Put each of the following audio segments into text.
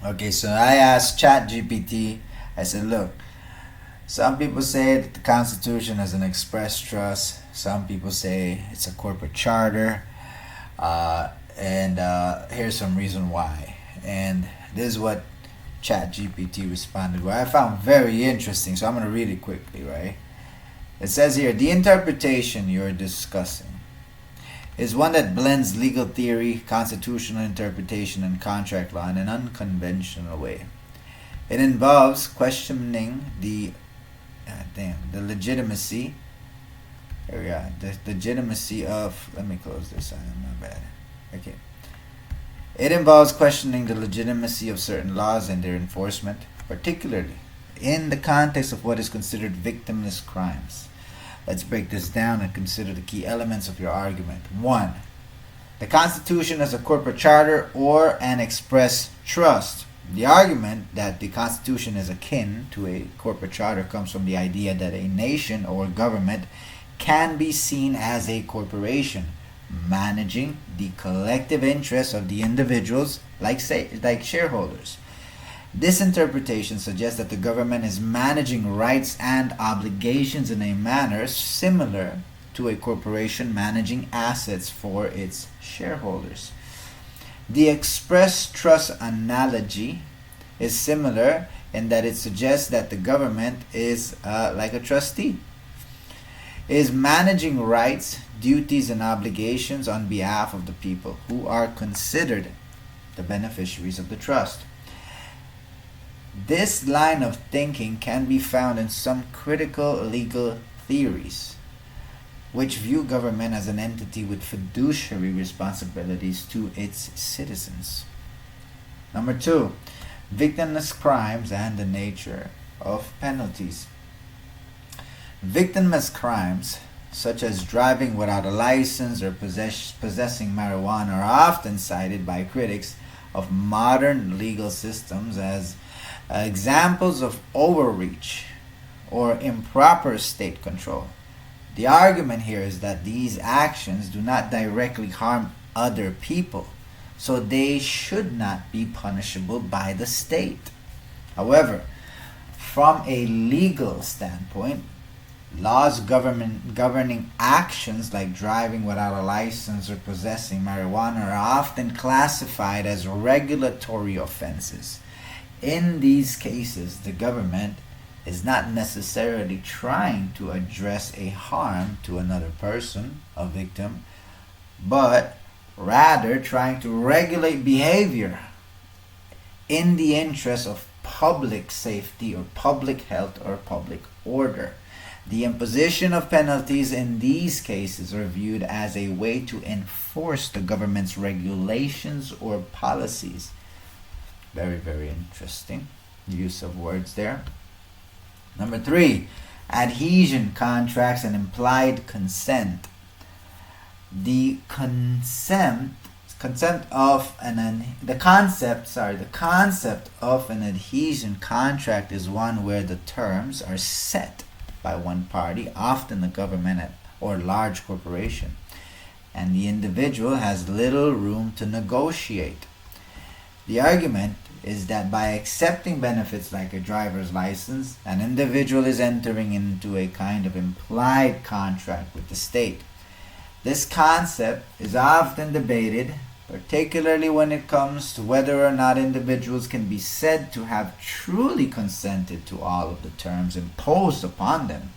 Okay, so I asked ChatGPT, I said, look, some people say that the Constitution is an express trust. Some people say it's a corporate charter. And here's some reason why. And this is what ChatGPT responded, what I found very interesting. So I'm going to read it quickly, right? It says here, the interpretation you're discussing is one that blends legal theory, constitutional interpretation, and contract law in an unconventional way. It involves questioning the legitimacy. Here we are. The legitimacy of. Let me close this. My bad. Okay. It involves questioning the legitimacy of certain laws and their enforcement, particularly in the context of what is considered victimless crimes. Let's break this down and consider the key elements of your argument. 1. The Constitution as a corporate charter or an express trust. The argument that the Constitution is akin to a corporate charter comes from the idea that a nation or government can be seen as a corporation, managing the collective interests of the individuals like shareholders. This interpretation suggests that the government is managing rights and obligations in a manner similar to a corporation managing assets for its shareholders. The express trust analogy is similar in that it suggests that the government is like a trustee, is managing rights, duties, and obligations on behalf of the people who are considered the beneficiaries of the trust. This line of thinking can be found in some critical legal theories, which view government as an entity with fiduciary responsibilities to its citizens. Number 2, victimless crimes and the nature of penalties. Victimless crimes, such as driving without a license or possessing marijuana, are often cited by critics of modern legal systems as examples of overreach or improper state control. The argument here is that these actions do not directly harm other people, so they should not be punishable by the state. However, from a legal standpoint, laws governing actions like driving without a license or possessing marijuana are often classified as regulatory offenses. In these cases, the government is not necessarily trying to address a harm to another person, a victim, but rather trying to regulate behavior in the interest of public safety or public health or public order. The imposition of penalties in these cases are viewed as a way to enforce the government's regulations or policies. Very, very interesting use of words there. Number 3, adhesion contracts and implied consent. The concept of an adhesion contract is one where the terms are set by one party, often the government or large corporation, and the individual has little room to negotiate. The argument is that by accepting benefits like a driver's license, an individual is entering into a kind of implied contract with the state. This concept is often debated, particularly when it comes to whether or not individuals can be said to have truly consented to all of the terms imposed upon them.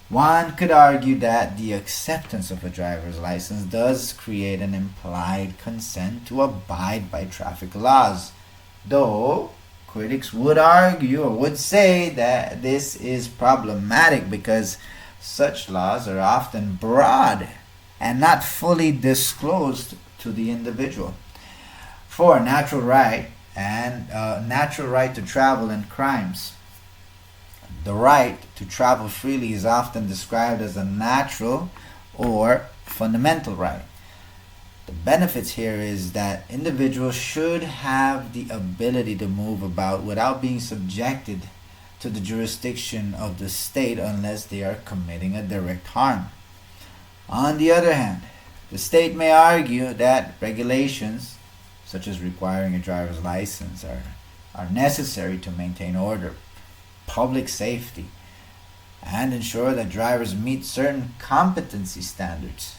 One could argue that the acceptance of a driver's license does create an implied consent to abide by traffic laws, though critics would argue or would say that this is problematic because such laws are often broad and not fully disclosed to the individual. 4. Natural right to travel and crimes. The right to travel freely is often described as a natural or fundamental right. The benefits here is that individuals should have the ability to move about without being subjected to the jurisdiction of the state unless they are committing a direct harm. On the other hand, the state may argue that regulations such as requiring a driver's license, are necessary to maintain order, public safety, and ensure that drivers meet certain competency standards.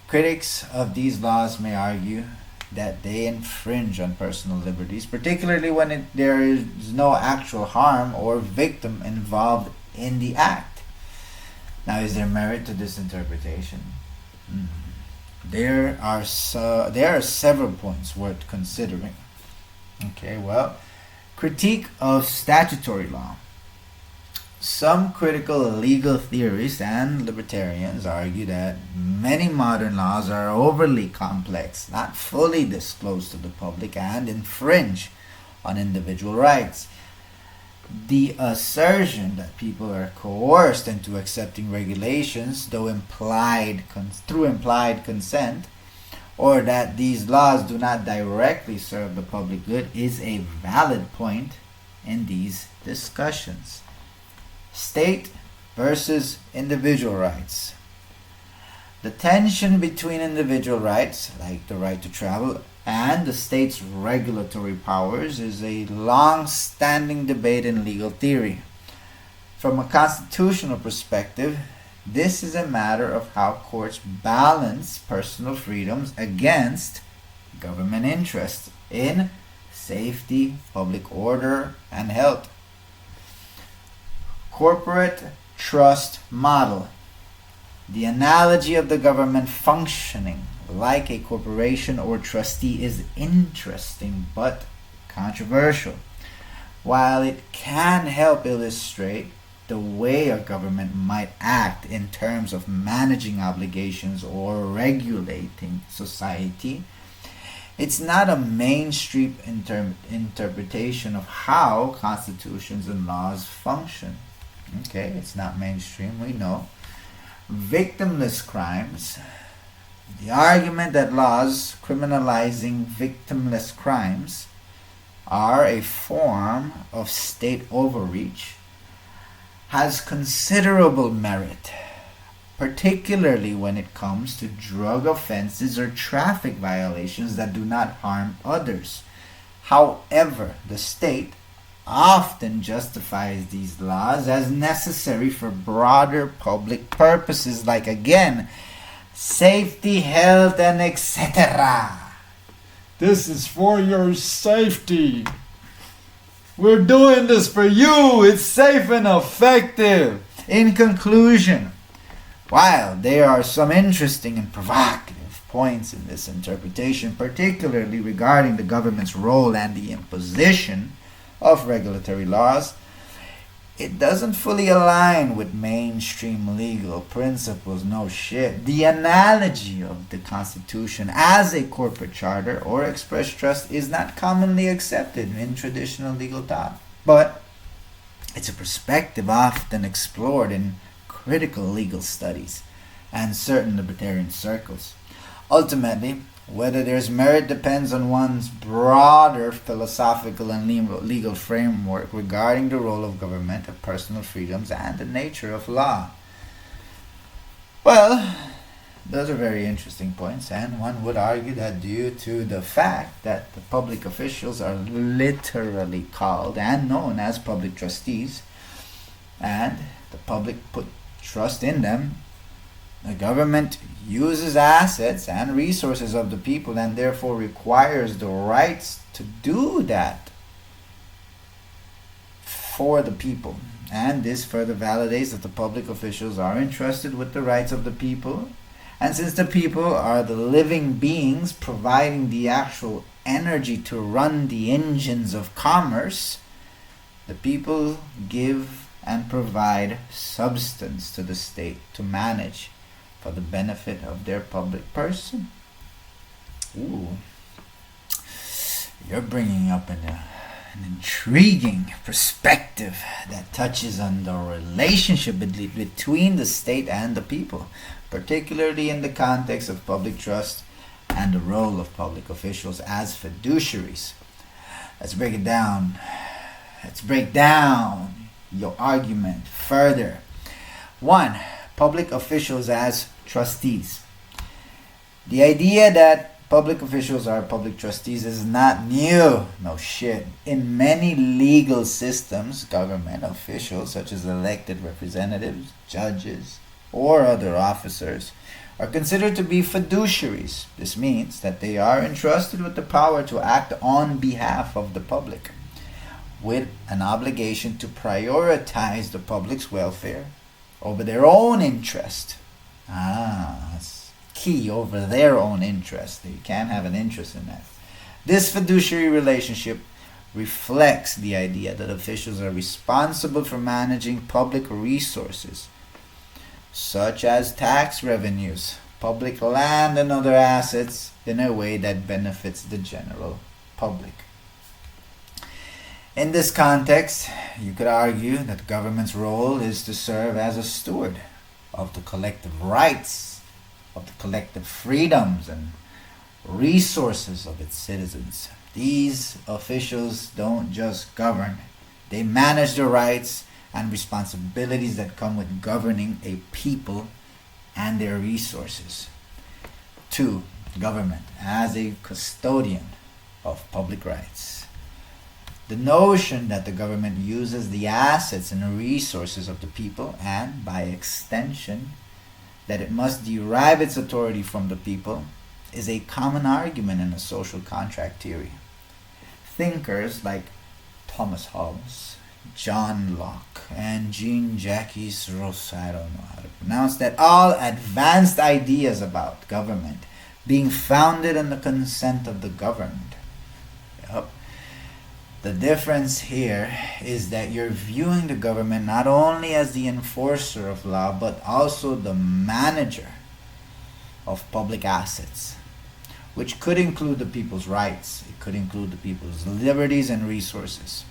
Critics of these laws may argue that they infringe on personal liberties, particularly when there is no actual harm or victim involved in the act. Now, is there merit to this interpretation? There are several points worth considering. Okay, well, critique of statutory law. Some critical legal theorists and libertarians argue that many modern laws are overly complex, not fully disclosed to the public, and infringe on individual rights. The assertion that people are coerced into accepting regulations through implied consent, or that these laws do not directly serve the public good, is a valid point in these discussions. State versus individual rights. The tension between individual rights, like the right to travel, and the state's regulatory powers is a long-standing debate in legal theory. From a constitutional perspective, this is a matter of how courts balance personal freedoms against government interests in safety, public order, and health. Corporate trust model. The analogy of the government functioning like a corporation or trustee is interesting but controversial. While it can help illustrate the way a government might act in terms of managing obligations or regulating society, it's not a mainstream interpretation of how constitutions and laws function. Okay, it's not mainstream, we know. Victimless crimes. The argument that laws criminalizing victimless crimes are a form of state overreach has considerable merit, particularly when it comes to drug offenses or traffic violations that do not harm others. However, the state often justifies these laws as necessary for broader public purposes like, again, safety, health, and etc. This is for your safety. We're doing this for you. It's safe and effective. In conclusion, while there are some interesting and provocative points in this interpretation, particularly regarding the government's role and the imposition of regulatory laws, it doesn't fully align with mainstream legal principles. No shit. The analogy of the Constitution as a corporate charter or express trust is not commonly accepted in traditional legal thought, but it's a perspective often explored in critical legal studies and certain libertarian circles. Ultimately, whether there's merit depends on one's broader philosophical and legal framework regarding the role of government, of personal freedoms, and the nature of law. Well, those are very interesting points, and one would argue that due to the fact that the public officials are literally called and known as public trustees, and the public put trust in them, the government uses assets and resources of the people and therefore requires the rights to do that for the people. And this further validates that the public officials are entrusted with the rights of the people. And since the people are the living beings providing the actual energy to run the engines of commerce, the people give and provide substance to the state to manage for the benefit of their public person. Ooh, you're bringing up an intriguing perspective that touches on the relationship between the state and the people, particularly in the context of public trust and the role of public officials as fiduciaries. Let's break it down. Let's break down your argument further. 1. Public officials as trustees. The idea that public officials are public trustees is not new. No shit. In many legal systems, government officials, such as elected representatives, judges, or other officers, are considered to be fiduciaries. This means that they are entrusted with the power to act on behalf of the public, with an obligation to prioritize the public's welfare over their own interest. That's key, over their own interest. They can't have an interest in that. This fiduciary relationship reflects the idea that officials are responsible for managing public resources, such as tax revenues, public land, and other assets, in a way that benefits the general public. In this context, you could argue that the government's role is to serve as a steward of the collective rights, of the collective freedoms and resources of its citizens. These officials don't just govern, they manage the rights and responsibilities that come with governing a people and their resources. 2. Government as a custodian of public rights. The notion that the government uses the assets and resources of the people, and by extension, that it must derive its authority from the people, is a common argument in a social contract theory. Thinkers like Thomas Hobbes, John Locke, and Jean-Jacques Rousseau, I don't know how to pronounce that, all advanced ideas about government being founded on the consent of the governed. Yep. The difference here is that you're viewing the government not only as the enforcer of law, but also the manager of public assets, which could include the people's rights, it could include the people's liberties and resources.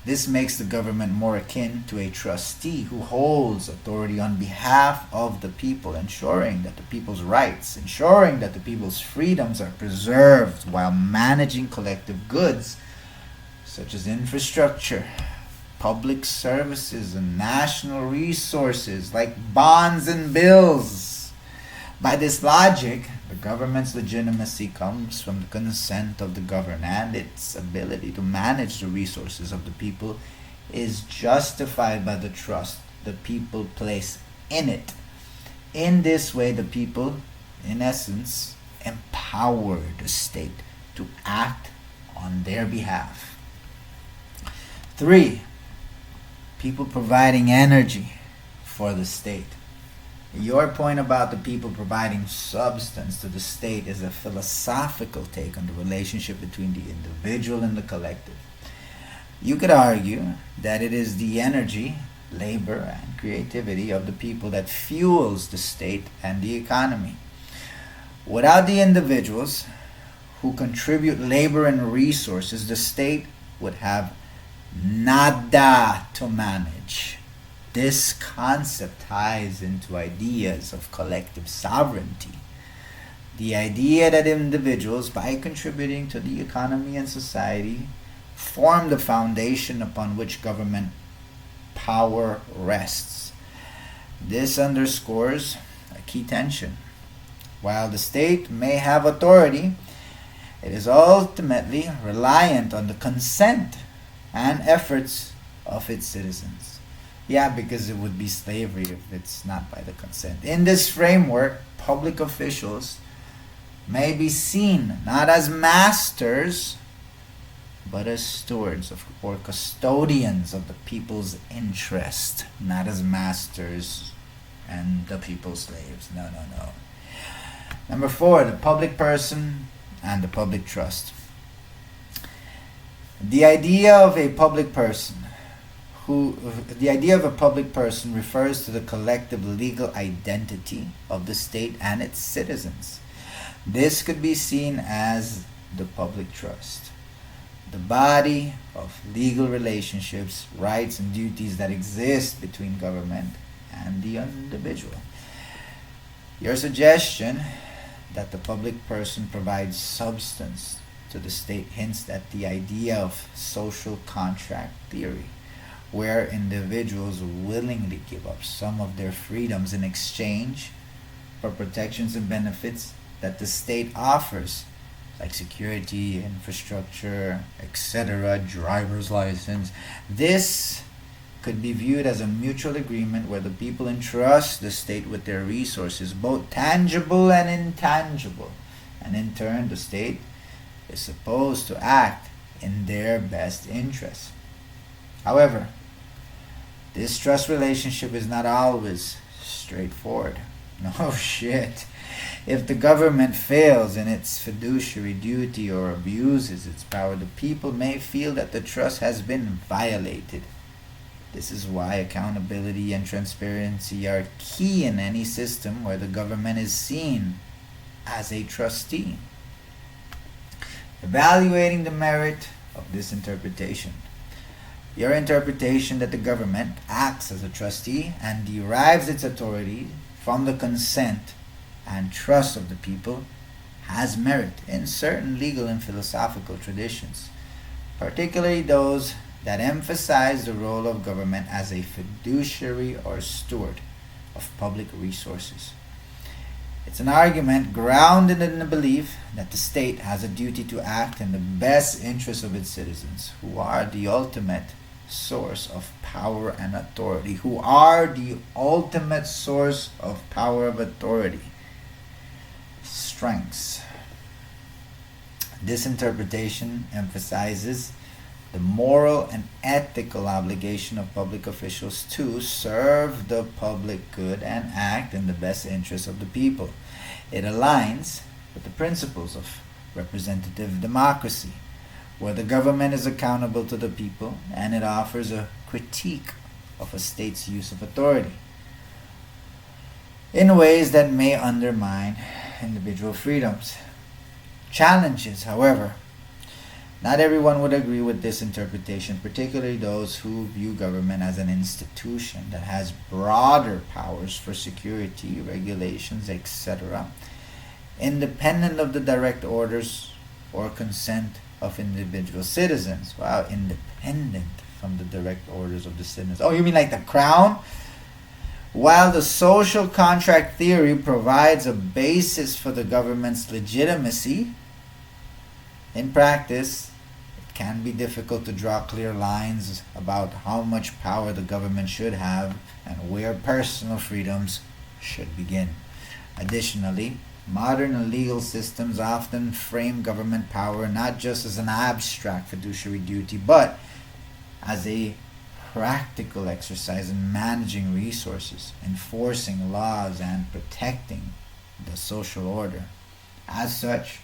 This makes the government more akin to a trustee who holds authority on behalf of the people, ensuring that the people's rights, ensuring that the people's freedoms are preserved while managing collective goods such as infrastructure, public services, and national resources like bonds and bills. By this logic, the government's legitimacy comes from the consent of the governed, and its ability to manage the resources of the people is justified by the trust the people place in it. In this way, the people, in essence, empower the state to act on their behalf. 3. People providing energy for the state. Your point about the people providing substance to the state is a philosophical take on the relationship between the individual and the collective. You could argue that it is the energy, labor, and creativity of the people that fuels the state and the economy. Without the individuals who contribute labor and resources, the state would have nada to manage. This concept ties into ideas of collective sovereignty. The idea that individuals, by contributing to the economy and society, form the foundation upon which government power rests. This underscores a key tension. While the state may have authority, it is ultimately reliant on the consent and efforts of its citizens. Yeah, because it would be slavery if it's not by the consent. In this framework, public officials may be seen not as masters, but as stewards of, or custodians of the people's interest, not as masters and the people's slaves. No. Number 4, the public person and the public trust. The idea of a public person refers to the collective legal identity of the state and its citizens. This could be seen as the public trust, the body of legal relationships, rights, and duties that exist between government and the individual. Your suggestion that the public person provides substance to the state hints at the idea of social contract theory, where individuals willingly give up some of their freedoms in exchange for protections and benefits that the state offers, like security, infrastructure, etc., driver's license. This could be viewed as a mutual agreement where the people entrust the state with their resources, both tangible and intangible. And in turn, the state is supposed to act in their best interest. However, this trust relationship is not always straightforward. No shit. If the government fails in its fiduciary duty or abuses its power, the people may feel that the trust has been violated. This is why accountability and transparency are key in any system where the government is seen as a trustee. Evaluating the merit of this interpretation. Your interpretation that the government acts as a trustee and derives its authority from the consent and trust of the people has merit in certain legal and philosophical traditions, particularly those that emphasize the role of government as a fiduciary or steward of public resources. It's an argument grounded in the belief that the state has a duty to act in the best interest of its citizens, who are the ultimate source of power and authority. Who are the ultimate source of power of authority. Strengths. This interpretation emphasizes the moral and ethical obligation of public officials to serve the public good and act in the best interest of the people. It aligns with the principles of representative democracy, where the government is accountable to the people, and it offers a critique of a state's use of authority in ways that may undermine individual freedoms. Challenges, however. Not everyone would agree with this interpretation, particularly those who view government as an institution that has broader powers for security, regulations, etc., independent of the direct orders or consent of individual citizens. Wow, independent from the direct orders of the citizens. Oh, you mean like the crown? While the social contract theory provides a basis for the government's legitimacy, in practice, it can be difficult to draw clear lines about how much power the government should have and where personal freedoms should begin. Additionally, modern legal systems often frame government power not just as an abstract fiduciary duty, but as a practical exercise in managing resources, enforcing laws, and protecting the social order. As such,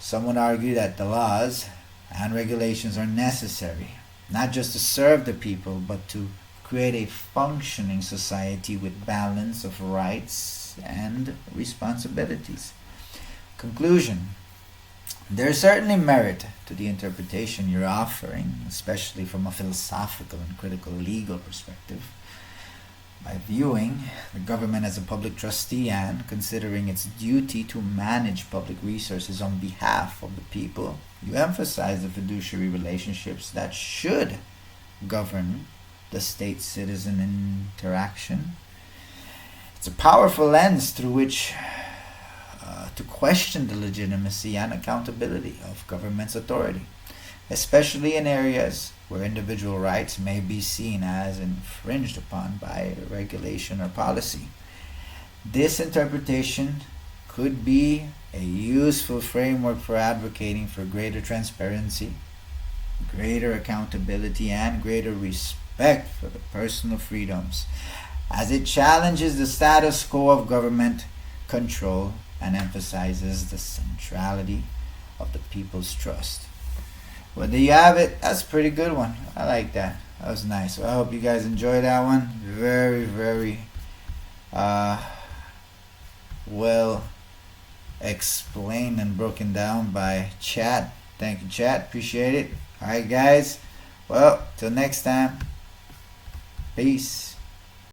some would argue that the laws and regulations are necessary, not just to serve the people, but to create a functioning society with balance of rights and responsibilities. Conclusion. There is certainly merit to the interpretation you're offering, especially from a philosophical and critical legal perspective. By viewing the government as a public trustee and considering its duty to manage public resources on behalf of the people, you emphasize the fiduciary relationships that should govern the state-citizen interaction. It's a powerful lens through which to question the legitimacy and accountability of government's authority, especially in areas where individual rights may be seen as infringed upon by regulation or policy. This interpretation could be a useful framework for advocating for greater transparency, greater accountability, and greater respect for the personal freedoms, as it challenges the status quo of government control and emphasizes the centrality of the people's trust. Well, there you have it. That's a pretty good one. I like that. That was nice. So I hope you guys enjoyed that one. Very, very well explained and broken down by Chat. Thank you, Chat. Appreciate it. Alright, guys. Well, till next time. Peace.